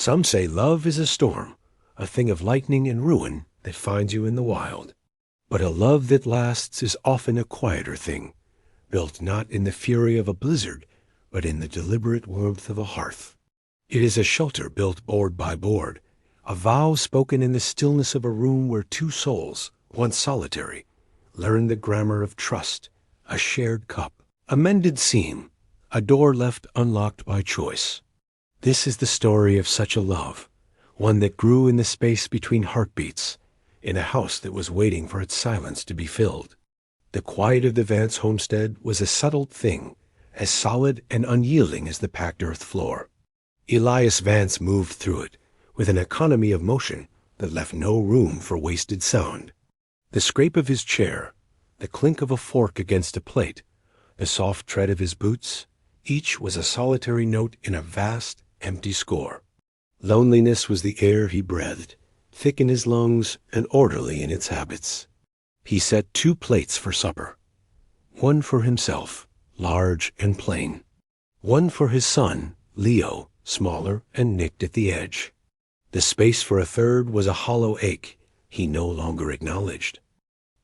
Some say love is a storm, a thing of lightning and ruin that finds you in the wild. But a love that lasts is often a quieter thing, built not in the fury of a blizzard, but in the deliberate warmth of a hearth. It is a shelter built board by board, a vow spoken in the stillness of a room where two souls, once solitary, learned the grammar of trust, a shared cup, a mended seam, a door left unlocked by choice. This is the story of such a love, one that grew in the space between heartbeats, in a house that was waiting for its silence to be filled. The quiet of the Vance homestead was a settled thing, as solid and unyielding as the packed earth floor. Elias Vance moved through it with an economy of motion that left no room for wasted sound. The scrape of his chair, the clink of a fork against a plate, the soft tread of his boots, each was a solitary note in a vast, empty score. Loneliness was the air he breathed, thick in his lungs and orderly in its habits. He set 2 plates for supper. One for himself, large and plain. One for his son, Leo, smaller and nicked at the edge. The space for a third was a hollow ache he no longer acknowledged.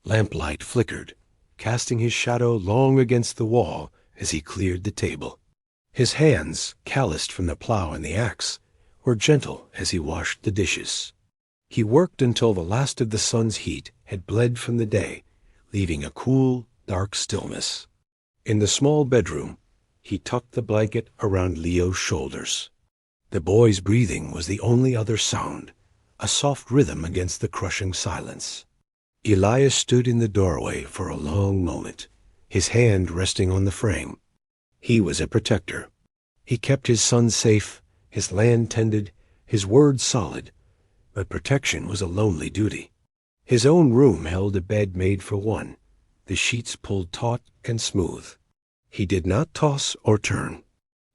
Lamplight flickered, casting his shadow long against the wall as he cleared the table. His hands, calloused from the plow and the axe, were gentle as he washed the dishes. He worked until the last of the sun's heat had bled from the day, leaving a cool, dark stillness. In the small bedroom, he tucked the blanket around Leo's shoulders. The boy's breathing was the only other sound, a soft rhythm against the crushing silence. Elias stood in the doorway for a long moment, his hand resting on the frame. He was a protector. He kept his son safe, his land tended, his word solid, but protection was a lonely duty. His own room held a bed made for one, the sheets pulled taut and smooth. He did not toss or turn.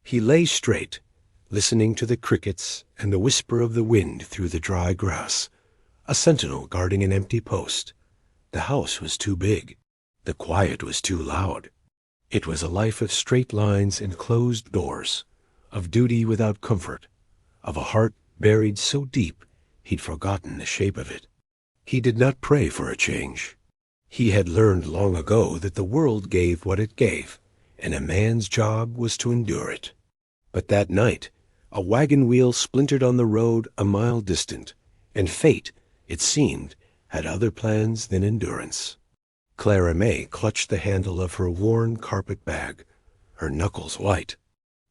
He lay straight, listening to the crickets and the whisper of the wind through the dry grass, a sentinel guarding an empty post. The house was too big. The quiet was too loud. It was a life of straight lines and closed doors, of duty without comfort, of a heart buried so deep he'd forgotten the shape of it. He did not pray for a change. He had learned long ago that the world gave what it gave, and a man's job was to endure it. But that night, a wagon wheel splintered on the road a mile distant, and fate, it seemed, had other plans than endurance. Clara May clutched the handle of her worn carpet bag, her knuckles white.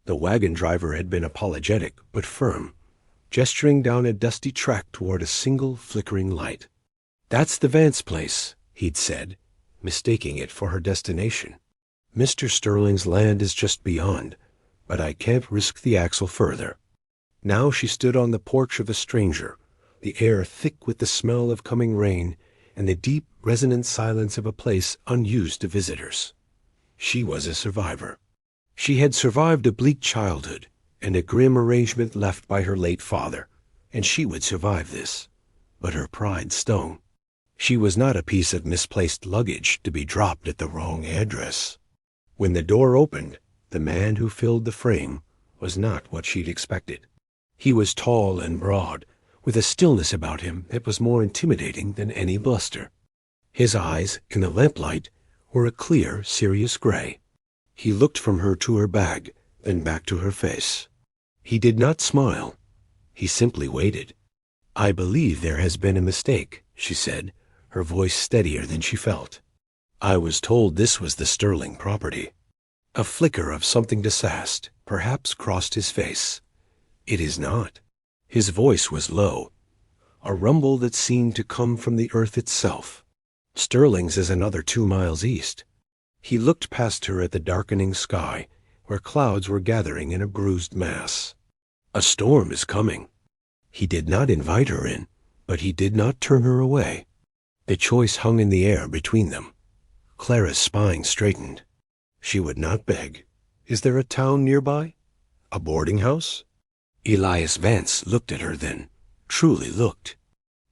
The wagon driver had been apologetic but firm, gesturing down a dusty track toward a single flickering light. "That's the Vance place," he'd said, mistaking it for her destination. "Mr. Sterling's land is just beyond, but I can't risk the axle further." Now she stood on the porch of a stranger, the air thick with the smell of coming rain and the deep, resonant silence of a place unused to visitors. She was a survivor. She had survived a bleak childhood and a grim arrangement left by her late father, and she would survive this. But her pride stung. She was not a piece of misplaced luggage to be dropped at the wrong address. When the door opened, the man who filled the frame was not what she'd expected. He was tall and broad, with a stillness about him that was more intimidating than any bluster. His eyes, in the lamplight, were a clear, serious gray. He looked from her to her bag, then back to her face. He did not smile. He simply waited. "I believe there has been a mistake," she said, her voice steadier than she felt. "I was told this was the Sterling property." A flicker of something dissast perhaps crossed his face. "It is not." His voice was low, a rumble that seemed to come from the earth itself. "Sterling's is another 2 miles east." He looked past her at the darkening sky, where clouds were gathering in a bruised mass. "A storm is coming." He did not invite her in, but he did not turn her away. The choice hung in the air between them. Clara's spine straightened. She would not beg. "Is there a town nearby? A boarding house?" Elias Vance looked at her then, truly looked.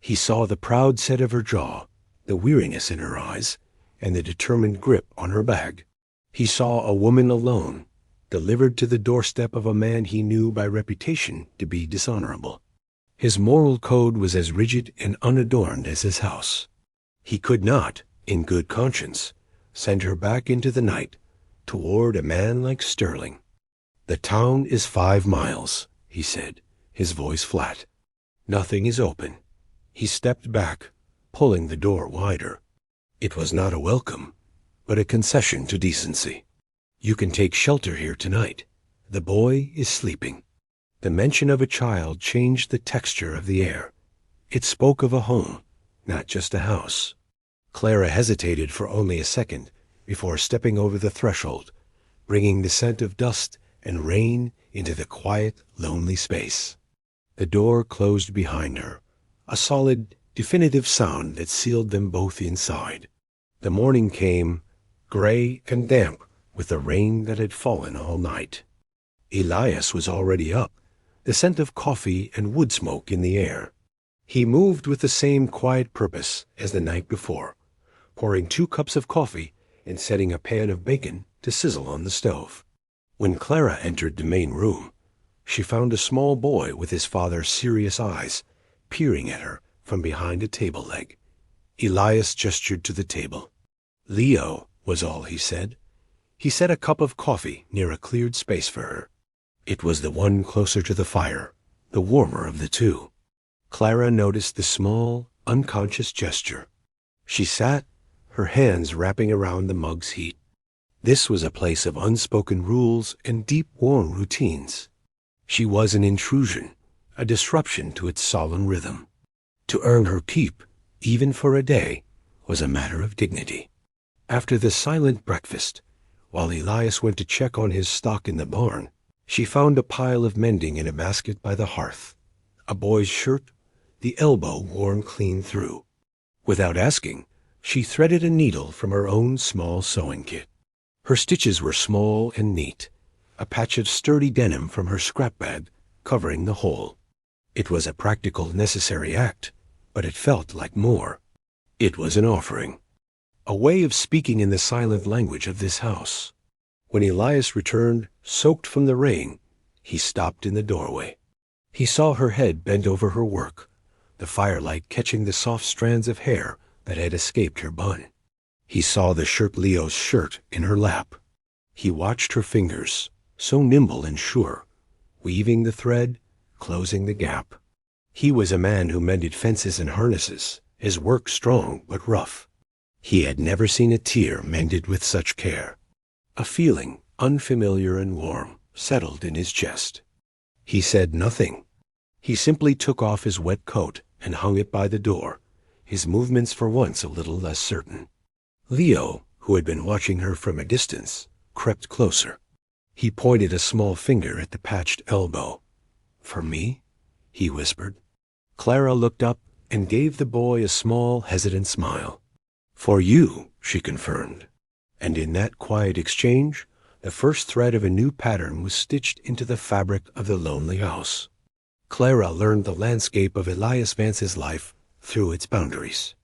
He saw the proud set of her jaw, the weariness in her eyes, and the determined grip on her bag. He saw a woman alone, delivered to the doorstep of a man he knew by reputation to be dishonorable. His moral code was as rigid and unadorned as his house. He could not, in good conscience, send her back into the night toward a man like Sterling. "The town is 5 miles," he said, his voice flat. "Nothing is open." He stepped back, pulling the door wider. It was not a welcome, but a concession to decency. "You can take shelter here tonight. The boy is sleeping." The mention of a child changed the texture of the air. It spoke of a home, not just a house. Clara hesitated for only a second before stepping over the threshold, bringing the scent of dust and rain into the quiet, lonely space. The door closed behind her, a solid, definitive sound that sealed them both inside. The morning came, gray and damp with the rain that had fallen all night. Elias was already up, the scent of coffee and wood smoke in the air. He moved with the same quiet purpose as the night before, pouring 2 cups of coffee and setting a pan of bacon to sizzle on the stove. When Clara entered the main room, she found a small boy with his father's serious eyes peering at her from behind a table leg. Elias gestured to the table. "Leo," was all he said. He set a cup of coffee near a cleared space for her. It was the one closer to the fire, the warmer of the two. Clara noticed the small, unconscious gesture. She sat, her hands wrapping around the mug's heat. This was a place of unspoken rules and deep-worn routines. She was an intrusion, a disruption to its solemn rhythm. To earn her keep, even for a day, was a matter of dignity. After the silent breakfast, while Elias went to check on his stock in the barn, she found a pile of mending in a basket by the hearth. A boy's shirt, the elbow worn clean through. Without asking, she threaded a needle from her own small sewing kit. Her stitches were small and neat, a patch of sturdy denim from her scrap bag covering the whole. It was a practical, necessary act, but it felt like more. It was an offering, a way of speaking in the silent language of this house. When Elias returned, soaked from the rain, he stopped in the doorway. He saw her head bent over her work, the firelight catching the soft strands of hair that had escaped her bun. He saw the shirt Leo's shirt in her lap. He watched her fingers, so nimble and sure, weaving the thread, closing the gap. He was a man who mended fences and harnesses, his work strong but rough. He had never seen a tear mended with such care. A feeling, unfamiliar and warm, settled in his chest. He said nothing. He simply took off his wet coat and hung it by the door, his movements for once a little less certain. Leo, who had been watching her from a distance, crept closer. He pointed a small finger at the patched elbow. "For me?" he whispered. Clara looked up and gave the boy a small, hesitant smile. "For you," she confirmed. And in that quiet exchange, the first thread of a new pattern was stitched into the fabric of the lonely house. Clara learned the landscape of Elias Vance's life through its boundaries.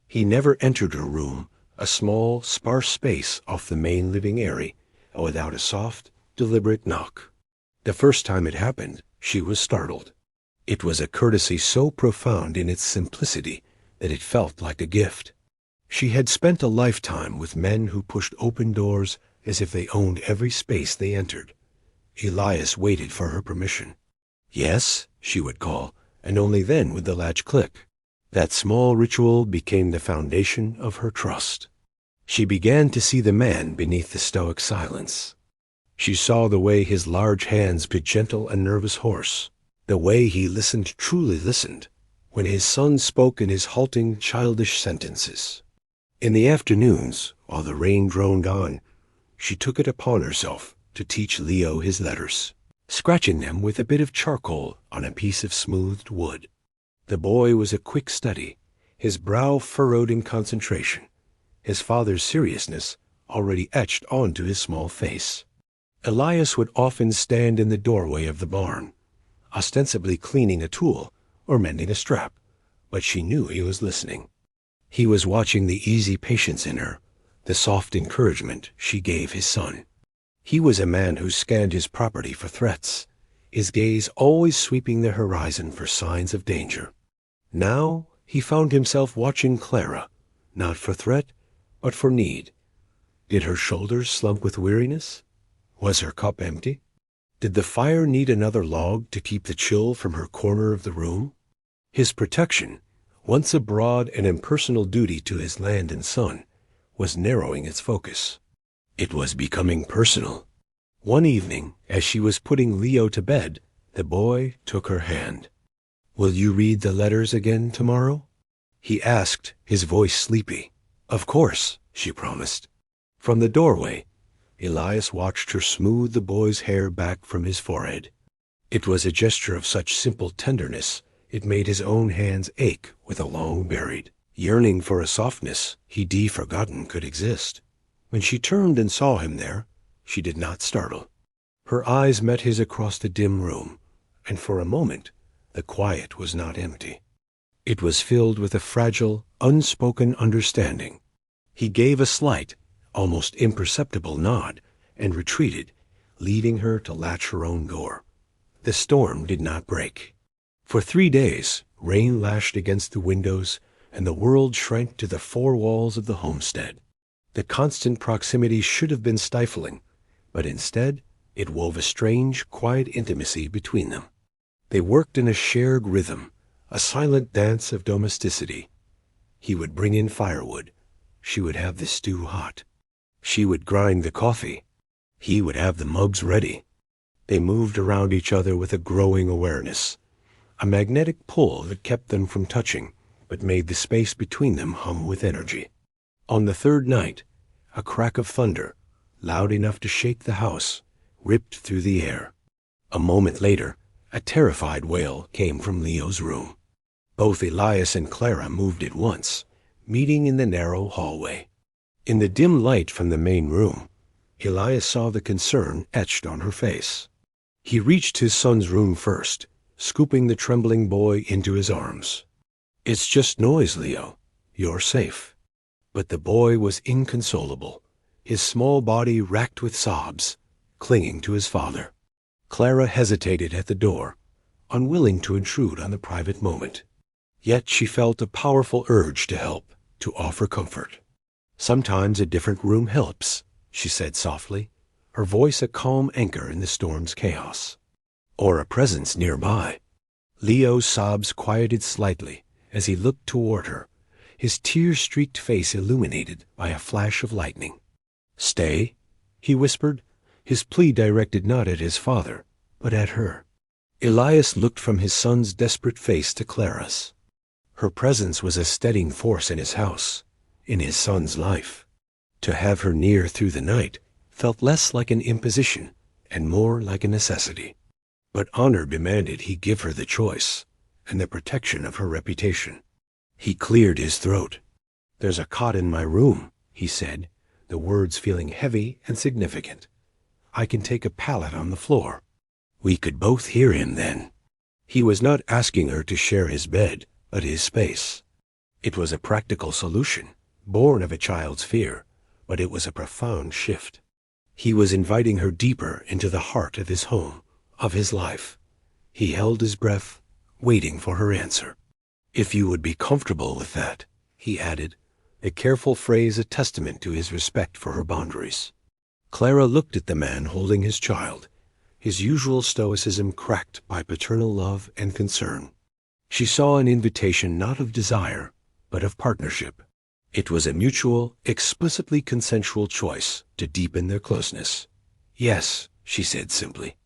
He never entered her room, a small, sparse space off the main living area, without a soft, deliberate knock. The first time it happened, she was startled. It was a courtesy so profound in its simplicity that it felt like a gift. She had spent a lifetime with men who pushed open doors as if they owned every space they entered. Elias waited for her permission. "Yes," she would call, and only then would the latch click. That small ritual became the foundation of her trust. She began to see the man beneath the stoic silence. She saw the way his large hands could gentle a nervous horse, the way he listened, truly listened, when his son spoke in his halting, childish sentences. In the afternoons, while the rain droned on, she took it upon herself to teach Leo his letters, scratching them with a bit of charcoal on a piece of smoothed wood. The boy was a quick study, his brow furrowed in concentration, his father's seriousness already etched onto his small face. Elias would often stand in the doorway of the barn, ostensibly cleaning a tool or mending a strap, but she knew he was listening. He was watching the easy patience in her, the soft encouragement she gave his son. He was a man who scanned his property for threats, his gaze always sweeping the horizon for signs of danger. Now he found himself watching Clara, not for threat, but for need. Did her shoulders slump with weariness? Was her cup empty? Did the fire need another log to keep the chill from her corner of the room? His protection, once a broad and impersonal duty to his land and son, was narrowing its focus. It was becoming personal. One evening, as she was putting Leo to bed, the boy took her hand. "Will you read the letters again tomorrow?" he asked, his voice sleepy. "Of course," she promised. From the doorway, Elias watched her smooth the boy's hair back from his forehead. It was a gesture of such simple tenderness, it made his own hands ache with a long-buried yearning for a softness he'd forgotten could exist. When she turned and saw him there, she did not startle. Her eyes met his across the dim room, and for a moment the quiet was not empty. It was filled with a fragile, unspoken understanding. He gave a slight, almost imperceptible nod, and retreated, leaving her to latch her own door. The storm did not break. For 3 days, rain lashed against the windows, and the world shrank to the 4 walls of the homestead. The constant proximity should have been stifling, but instead it wove a strange, quiet intimacy between them. They worked in a shared rhythm, a silent dance of domesticity. He would bring in firewood. She would have the stew hot. She would grind the coffee. He would have the mugs ready. They moved around each other with a growing awareness, a magnetic pull that kept them from touching, but made the space between them hum with energy. On the 3rd night, a crack of thunder, loud enough to shake the house, ripped through the air. A moment later, a terrified wail came from Leo's room. Both Elias and Clara moved at once, meeting in the narrow hallway. In the dim light from the main room, Elias saw the concern etched on her face. He reached his son's room first, scooping the trembling boy into his arms. "It's just noise, Leo. You're safe." But the boy was inconsolable, his small body racked with sobs, clinging to his father. Clara hesitated at the door, unwilling to intrude on the private moment. Yet she felt a powerful urge to help, to offer comfort. "Sometimes a different room helps," she said softly, her voice a calm anchor in the storm's chaos. "Or a presence nearby." Leo's sobs quieted slightly as he looked toward her, his tear-streaked face illuminated by a flash of lightning. "Stay," he whispered, his plea directed not at his father, but at her. Elias looked from his son's desperate face to Clara's. Her presence was a steadying force in his house, in his son's life. To have her near through the night felt less like an imposition and more like a necessity. But honor demanded he give her the choice and the protection of her reputation. He cleared his throat. "There's a cot in my room," he said, the words feeling heavy and significant. "I can take a pallet on the floor." We could both hear him then. He was not asking her to share his bed, but his space. It was a practical solution, born of a child's fear, but it was a profound shift. He was inviting her deeper into the heart of his home, of his life. He held his breath, waiting for her answer. "If you would be comfortable with that," he added, a careful phrase a testament to his respect for her boundaries. Clara looked at the man holding his child, his usual stoicism cracked by paternal love and concern. She saw an invitation not of desire, but of partnership. It was a mutual, explicitly consensual choice to deepen their closeness. "Yes," she said simply.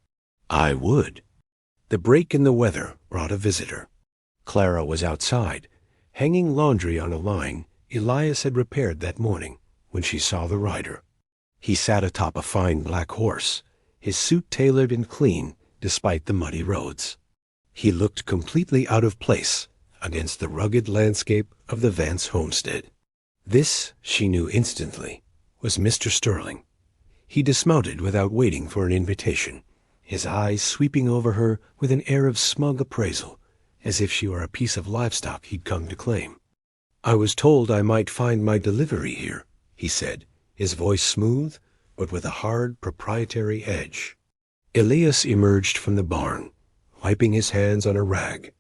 "I would." The break in the weather brought a visitor. Clara was outside, hanging laundry on a line Elias had repaired that morning when she saw the rider. He sat atop a fine black horse, his suit tailored and clean despite the muddy roads. He looked completely out of place against the rugged landscape of the Vance homestead. This, she knew instantly, was Mr. Sterling. He dismounted without waiting for an invitation, his eyes sweeping over her with an air of smug appraisal, as if she were a piece of livestock he'd come to claim. "I was told I might find my delivery here," he said, his voice smooth, but with a hard, proprietary edge. Elias emerged from the barn, wiping his hands on a rag.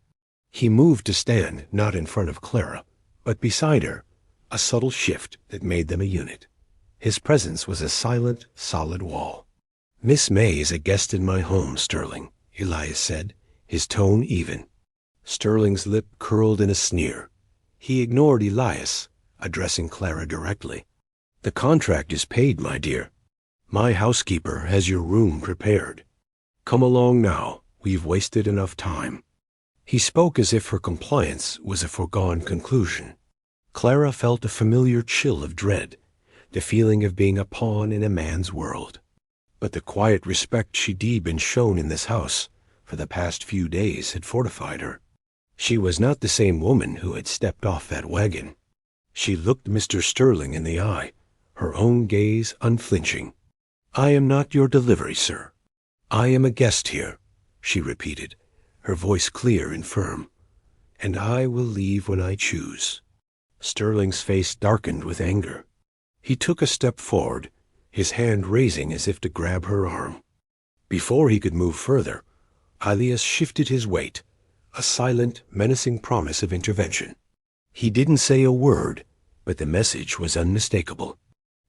He moved to stand not in front of Clara, but beside her, a subtle shift that made them a unit. His presence was a silent, solid wall. "Miss May is a guest in my home, Sterling," Elias said, his tone even. Sterling's lip curled in a sneer. He ignored Elias, addressing Clara directly. "The contract is paid, my dear. My housekeeper has your room prepared. Come along now, we've wasted enough time." He spoke as if her compliance was a foregone conclusion. Clara felt a familiar chill of dread, the feeling of being a pawn in a man's world. But the quiet respect she'd been shown in this house for the past few days had fortified her. She was not the same woman who had stepped off that wagon. She looked Mr. Sterling in the eye, her own gaze unflinching. "I am not your delivery, sir. I am a guest here," she repeated, her voice clear and firm. "And I will leave when I choose." Sterling's face darkened with anger. He took a step forward, his hand raising as if to grab her arm. Before he could move further, Elias shifted his weight, a silent, menacing promise of intervention. He didn't say a word, but the message was unmistakable.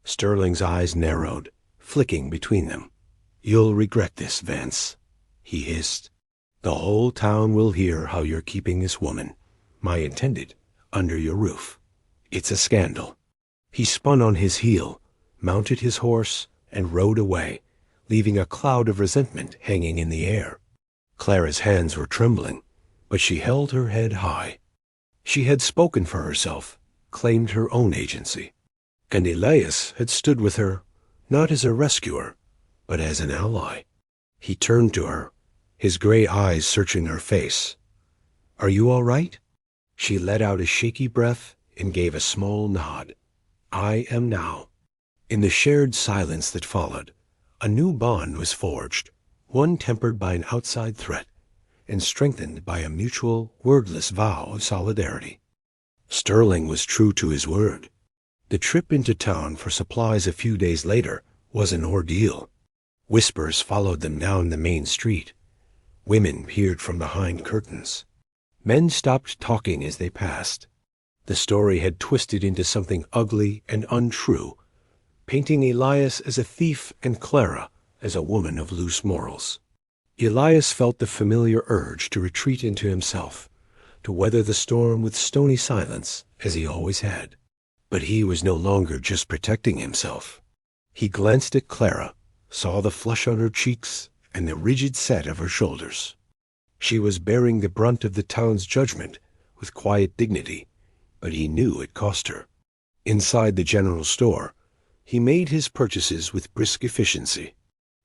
Sterling's eyes narrowed, flicking between them. "You'll regret this, Vance," he hissed. "The whole town will hear how you're keeping this woman, my intended, under your roof. It's a scandal." He spun on his heel, mounted his horse, and rode away, leaving a cloud of resentment hanging in the air. Clara's hands were trembling, but she held her head high. She had spoken for herself, claimed her own agency. And Elias had stood with her, not as a rescuer, but as an ally. He turned to her, his gray eyes searching her face. "Are you all right?" She let out a shaky breath and gave a small nod. "I am now." In the shared silence that followed, a new bond was forged, one tempered by an outside threat, and strengthened by a mutual, wordless vow of solidarity. Sterling was true to his word. The trip into town for supplies a few days later was an ordeal. Whispers followed them down the main street. Women peered from behind curtains. Men stopped talking as they passed. The story had twisted into something ugly and untrue, painting Elias as a thief and Clara as a woman of loose morals. Elias felt the familiar urge to retreat into himself, to weather the storm with stony silence, as he always had. But he was no longer just protecting himself. He glanced at Clara, saw the flush on her cheeks and the rigid set of her shoulders. She was bearing the brunt of the town's judgment with quiet dignity, but he knew it cost her. Inside the general store, he made his purchases with brisk efficiency.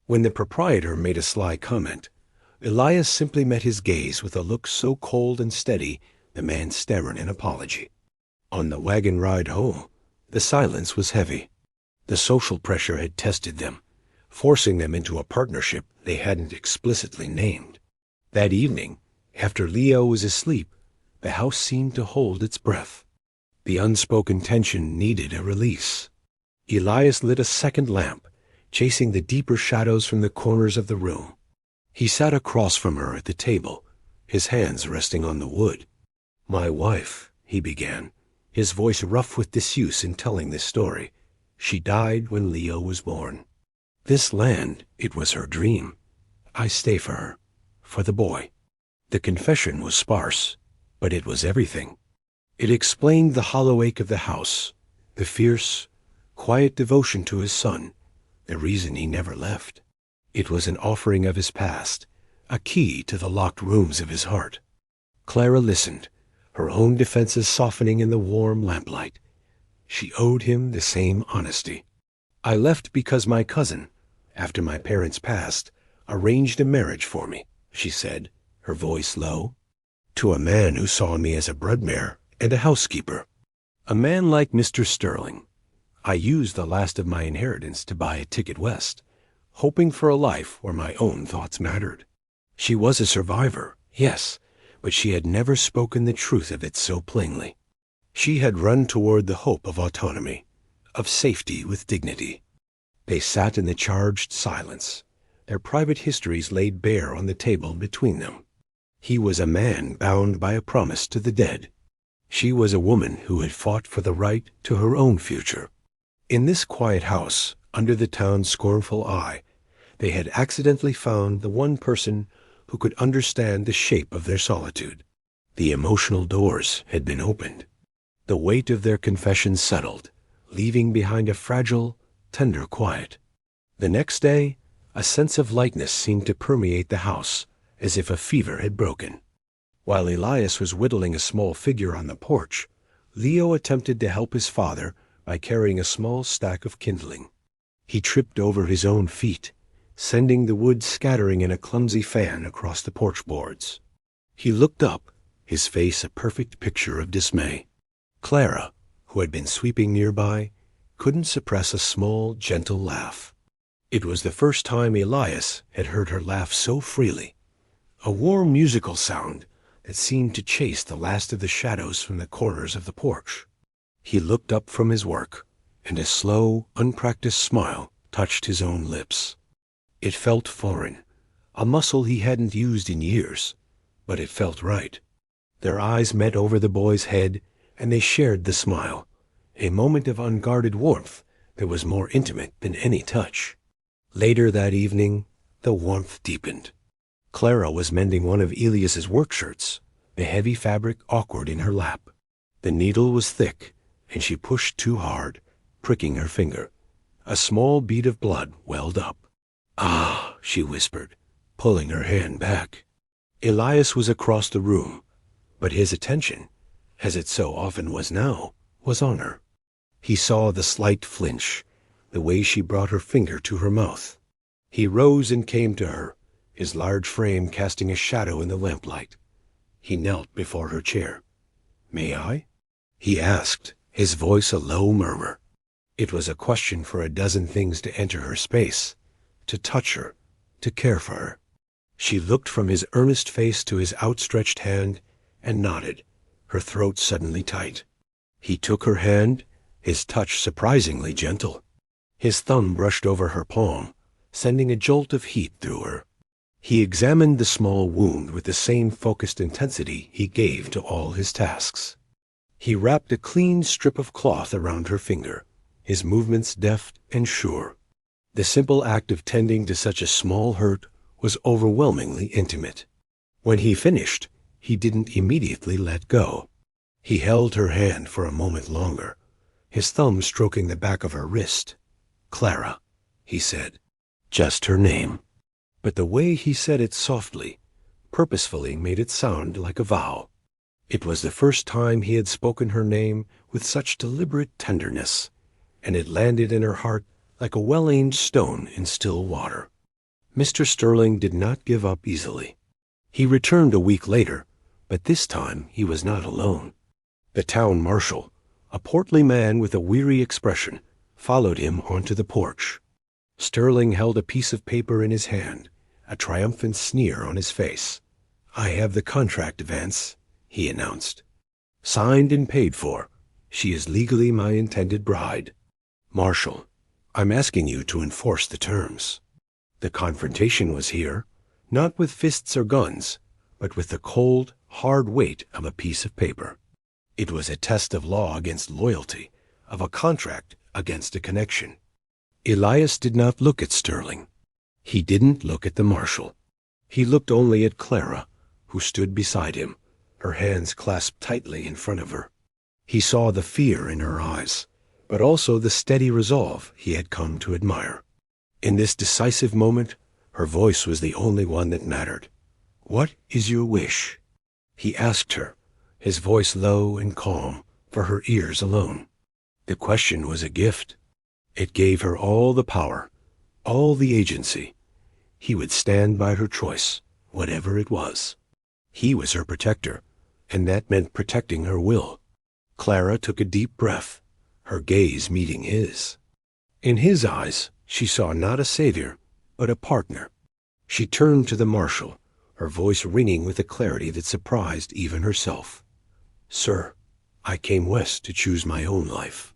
When the proprietor made a sly comment, Elias simply met his gaze with a look so cold and steady the man stammered an apology. On the wagon ride home, the silence was heavy. The social pressure had tested them, forcing them into a partnership they hadn't explicitly named. That evening, after Leo was asleep, the house seemed to hold its breath. The unspoken tension needed a release. Elias lit a second lamp, chasing the deeper shadows from the corners of the room. He sat across from her at the table, his hands resting on the wood. "My wife," he began, his voice rough with disuse in telling this story. "She died when Leo was born. This land, it was her dream. I stay for her, for the boy." The confession was sparse, but it was everything. It explained the hollow ache of the house, the fierce, quiet devotion to his son, the reason he never left. It was an offering of his past, a key to the locked rooms of his heart. Clara listened, her own defenses softening in the warm lamplight. She owed him the same honesty. "I left because my cousin, after my parents passed, arranged a marriage for me," she said, her voice low. "To a man who saw me as a breadmare and a housekeeper. A man like Mr. Sterling. I used the last of my inheritance to buy a ticket west, hoping for a life where my own thoughts mattered. She was a survivor, yes, but she had never spoken the truth of it so plainly. She had run toward the hope of autonomy, of safety with dignity. They sat in the charged silence, their private histories laid bare on the table between them. He was a man bound by a promise to the dead. She was a woman who had fought for the right to her own future. In this quiet house, under the town's scornful eye, they had accidentally found the one person who could understand the shape of their solitude. The emotional doors had been opened. The weight of their confession settled, leaving behind a fragile, tender quiet. The next day, a sense of lightness seemed to permeate the house, as if a fever had broken. While Elias was whittling a small figure on the porch, Leo attempted to help his father by carrying a small stack of kindling. He tripped over his own feet, sending the wood scattering in a clumsy fan across the porch boards. He looked up, his face a perfect picture of dismay. Clara, who had been sweeping nearby, couldn't suppress a small, gentle laugh. It was the first time Elias had heard her laugh so freely, a warm musical sound that seemed to chase the last of the shadows from the corners of the porch. He looked up from his work, and a slow, unpracticed smile touched his own lips. It felt foreign, a muscle he hadn't used in years, but it felt right. Their eyes met over the boy's head, and they shared the smile, a moment of unguarded warmth that was more intimate than any touch. Later that evening, the warmth deepened. Clara was mending one of Elias's work shirts, the heavy fabric awkward in her lap. The needle was thick, and she pushed too hard, pricking her finger. A small bead of blood welled up. "Ah," she whispered, pulling her hand back. Elias was across the room, but his attention, as it so often was now, was on her. He saw the slight flinch, the way she brought her finger to her mouth. He rose and came to her, his large frame casting a shadow in the lamplight. He knelt before her chair. "May I?" he asked, his voice a low murmur. It was a question for a dozen things to enter her space, to touch her, to care for her. She looked from his earnest face to his outstretched hand and nodded, her throat suddenly tight. He took her hand, his touch surprisingly gentle. His thumb brushed over her palm, sending a jolt of heat through her. He examined the small wound with the same focused intensity he gave to all his tasks. He wrapped a clean strip of cloth around her finger, his movements deft and sure. The simple act of tending to such a small hurt was overwhelmingly intimate. When he finished, he didn't immediately let go. He held her hand for a moment longer, his thumb stroking the back of her wrist. "Clara," he said. Just her name. But the way he said it softly, purposefully made it sound like a vow. It was the first time he had spoken her name with such deliberate tenderness, and it landed in her heart like a well-aimed stone in still water. Mr. Sterling did not give up easily. He returned a week later, but this time he was not alone. The town marshal, a portly man with a weary expression, followed him onto the porch. Sterling held a piece of paper in his hand, a triumphant sneer on his face. "I have the contract, Vance," he announced. "Signed and paid for. She is legally my intended bride. Marshal, I'm asking you to enforce the terms." The confrontation was here, not with fists or guns, but with the cold, hard weight of a piece of paper. It was a test of law against loyalty, of a contract against a connection. Elias did not look at Sterling. He didn't look at the marshal. He looked only at Clara, who stood beside him, her hands clasped tightly in front of her. He saw the fear in her eyes, but also the steady resolve he had come to admire. In this decisive moment, her voice was the only one that mattered. "What is your wish?" he asked her, his voice low and calm, for her ears alone. The question was a gift. It gave her all the power, all the agency. He would stand by her choice, whatever it was. He was her protector, and that meant protecting her will. Clara took a deep breath, her gaze meeting his. In his eyes, she saw not a savior, but a partner. She turned to the marshal, her voice ringing with a clarity that surprised even herself. "Sir, I came west to choose my own life.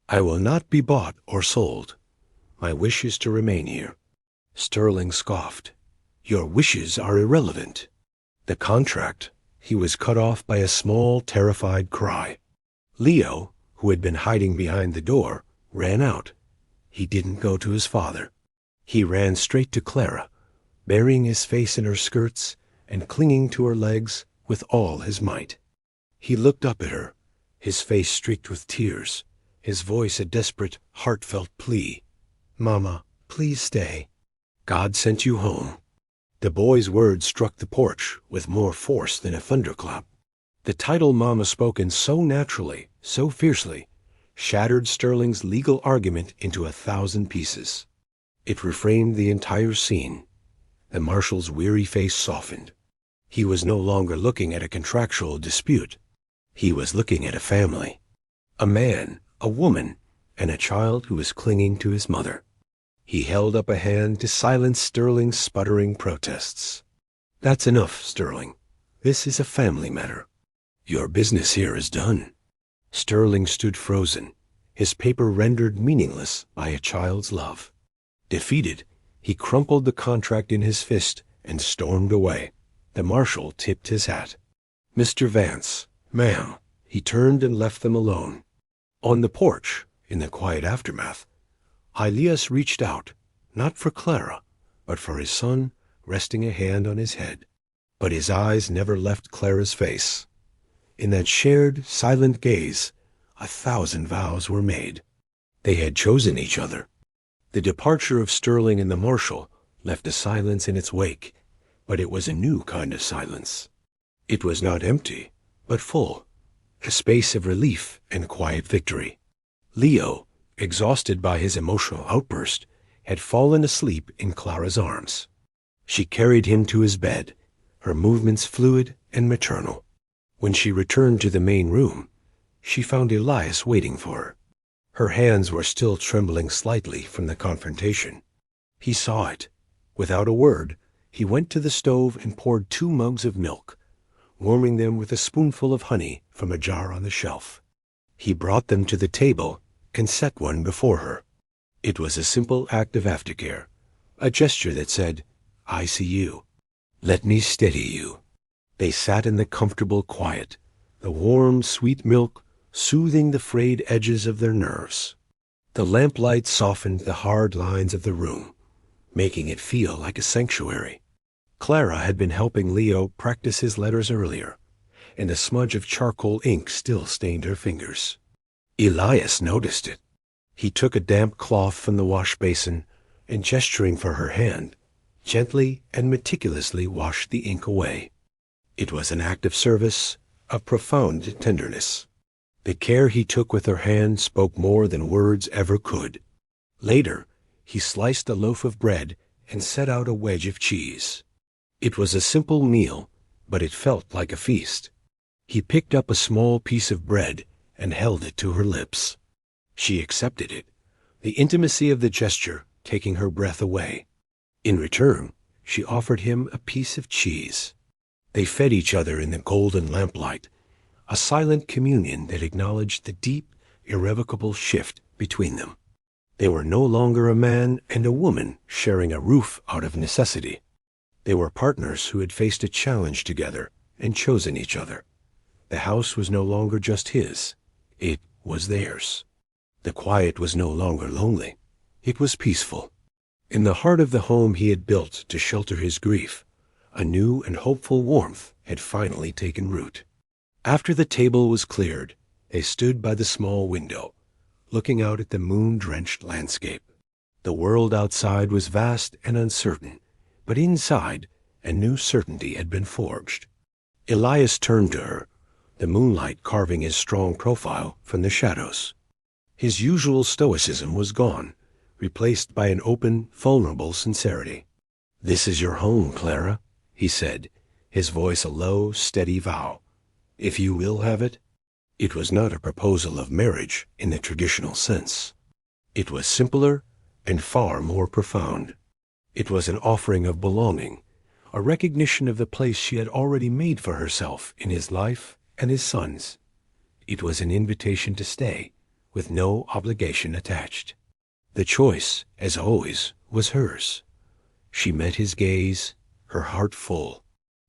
I will not be bought or sold. My wish is to remain here." Sterling scoffed. "Your wishes are irrelevant." The contract. He was cut off by a small, terrified cry. Leo, who had been hiding behind the door, ran out. He didn't go to his father. He ran straight to Clara, burying his face in her skirts and clinging to her legs with all his might. He looked up at her, his face streaked with tears, his voice a desperate, heartfelt plea. "Mama, please stay. God sent you home." The boy's words struck the porch with more force than a thunderclap. The title Mama spoken so naturally, so fiercely, shattered Sterling's legal argument into 1,000 pieces. It reframed the entire scene. The marshal's weary face softened. He was no longer looking at a contractual dispute. He was looking at a family. A man, a woman, and a child who was clinging to his mother. He held up a hand to silence Sterling's sputtering protests. "That's enough, Sterling. This is a family matter. Your business here is done." Sterling stood frozen, his paper rendered meaningless by a child's love. Defeated, he crumpled the contract in his fist and stormed away. The marshal tipped his hat. "Mr. Vance, ma'am." He turned and left them alone. On the porch, in the quiet aftermath, Elias reached out, not for Clara, but for his son, resting a hand on his head. But his eyes never left Clara's face. In that shared, silent gaze, 1,000 vows were made. They had chosen each other. The departure of Sterling and the marshal left a silence in its wake, but it was a new kind of silence. It was not empty, but full, a space of relief and quiet victory. Leo, exhausted by his emotional outburst, had fallen asleep in Clara's arms. She carried him to his bed, her movements fluid and maternal. When she returned to the main room, she found Elias waiting for her. Her hands were still trembling slightly from the confrontation. He saw it. Without a word, he went to the stove and poured 2 mugs of milk, warming them with a spoonful of honey from a jar on the shelf. He brought them to the table and set one before her. It was a simple act of aftercare, a gesture that said, "I see you. Let me steady you." They sat in the comfortable quiet, the warm, sweet milk soothing the frayed edges of their nerves. The lamplight softened the hard lines of the room, making it feel like a sanctuary. Clara had been helping Leo practice his letters earlier, and a smudge of charcoal ink still stained her fingers. Elias noticed it. He took a damp cloth from the wash basin and, gesturing for her hand, gently and meticulously washed the ink away. It was an act of service, of profound tenderness. The care he took with her hand spoke more than words ever could. Later, he sliced a loaf of bread and set out a wedge of cheese. It was a simple meal, but it felt like a feast. He picked up a small piece of bread and held it to her lips. She accepted it, the intimacy of the gesture taking her breath away. In return, she offered him a piece of cheese. They fed each other in the golden lamplight, a silent communion that acknowledged the deep, irrevocable shift between them. They were no longer a man and a woman sharing a roof out of necessity. They were partners who had faced a challenge together and chosen each other. The house was no longer just his. It was theirs. The quiet was no longer lonely. It was peaceful. In the heart of the home he had built to shelter his grief, a new and hopeful warmth had finally taken root. After the table was cleared, they stood by the small window, looking out at the moon-drenched landscape. The world outside was vast and uncertain, but inside, a new certainty had been forged. Elias turned to her, the moonlight carving his strong profile from the shadows. His usual stoicism was gone, replaced by an open, vulnerable sincerity. "This is your home, Clara," he said, his voice a low, steady vow. "If you will have it." It was not a proposal of marriage in the traditional sense. It was simpler and far more profound. It was an offering of belonging, a recognition of the place she had already made for herself in his life and his son's. It was an invitation to stay, with no obligation attached. The choice, as always, was hers. She met his gaze, her heart full.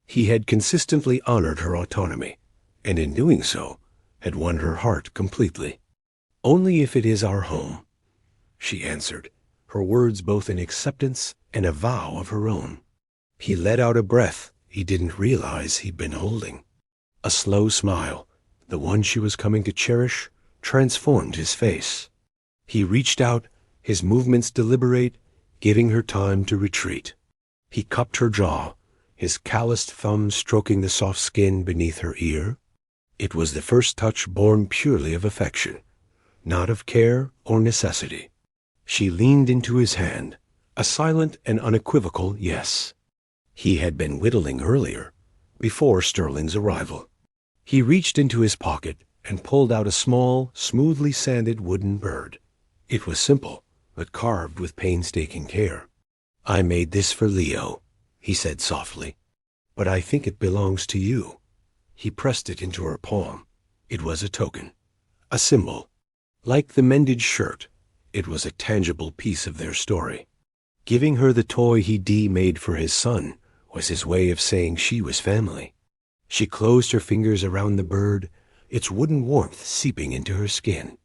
He had consistently honored her autonomy, and in doing so, had won her heart completely. "Only if it is our home," she answered, her words both an acceptance and a vow of her own. He let out a breath he didn't realize he'd been holding. A slow smile, the one she was coming to cherish, transformed his face. He reached out, his movements deliberate, giving her time to retreat. He cupped her jaw, his calloused thumb stroking the soft skin beneath her ear. It was the first touch born purely of affection, not of care or necessity. She leaned into his hand, a silent and unequivocal yes. He had been whittling earlier, before Sterling's arrival. He reached into his pocket and pulled out a small, smoothly sanded wooden bird. It was simple, but carved with painstaking care. "I made this for Leo," he said softly, "but I think it belongs to you." He pressed it into her palm. It was a token, a symbol. Like the mended shirt, it was a tangible piece of their story. Giving her the toy he made for his son was his way of saying she was family. She closed her fingers around the bird, its wooden warmth seeping into her skin.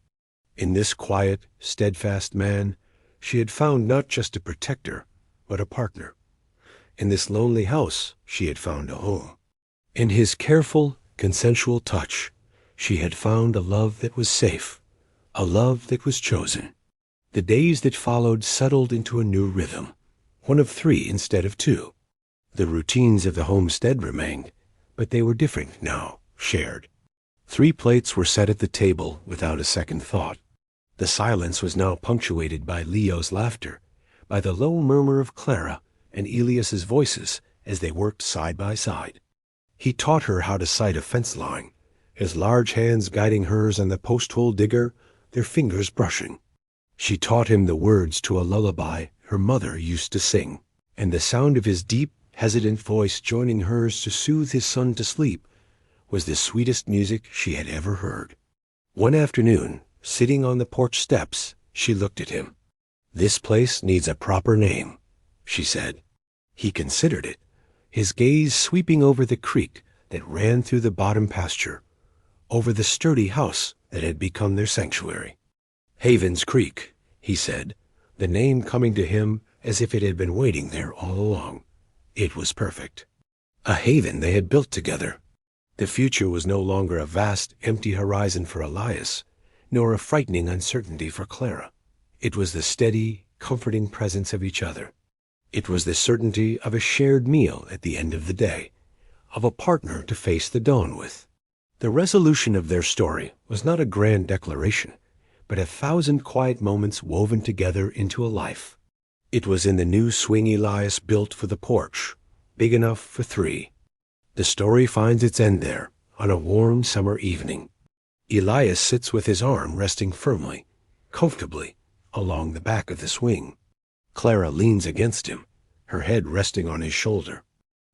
In this quiet, steadfast man, she had found not just a protector, but a partner. In this lonely house, she had found a home. In his careful, consensual touch, she had found a love that was safe, a love that was chosen. The days that followed settled into a new rhythm, one of 3 instead of 2. The routines of the homestead remained, but they were different now, shared. 3 plates were set at the table without a second thought. The silence was now punctuated by Leo's laughter, by the low murmur of Clara and Elias's voices as they worked side by side. He taught her how to sight a fence line, his large hands guiding hers on the post-hole digger, their fingers brushing. She taught him the words to a lullaby her mother used to sing, and the sound of his deep, hesitant voice joining hers to soothe his son to sleep was the sweetest music she had ever heard. One afternoon, sitting on the porch steps, she looked at him. "This place needs a proper name," she said. He considered it, his gaze sweeping over the creek that ran through the bottom pasture, over the sturdy house that had become their sanctuary. "Haven's Creek," he said, the name coming to him as if it had been waiting there all along. It was perfect. A haven they had built together. The future was no longer a vast, empty horizon for Elias, nor a frightening uncertainty for Clara. It was the steady, comforting presence of each other. It was the certainty of a shared meal at the end of the day, of a partner to face the dawn with. The resolution of their story was not a grand declaration, but 1,000 quiet moments woven together into a life. It was in the new swing Elias built for the porch, big enough for 3. The story finds its end there, on a warm summer evening. Elias sits with his arm resting firmly, comfortably, along the back of the swing. Clara leans against him, her head resting on his shoulder.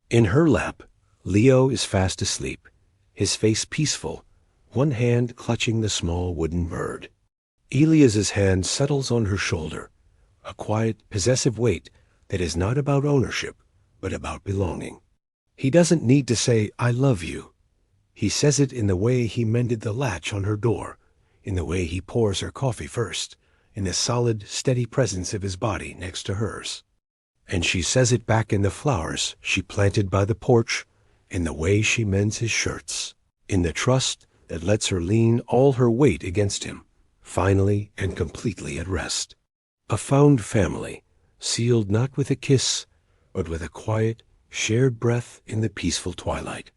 In her lap, Leo is fast asleep, his face peaceful, one hand clutching the small wooden bird. Elias's hand settles on her shoulder, a quiet, possessive weight that is not about ownership, but about belonging. He doesn't need to say, "I love you." He says it in the way he mended the latch on her door, in the way he pours her coffee first, in the solid, steady presence of his body next to hers. And she says it back in the flowers she planted by the porch, in the way she mends his shirts, in the trust that lets her lean all her weight against him, finally and completely at rest. A found family, sealed not with a kiss, but with a quiet, shared breath in the peaceful twilight.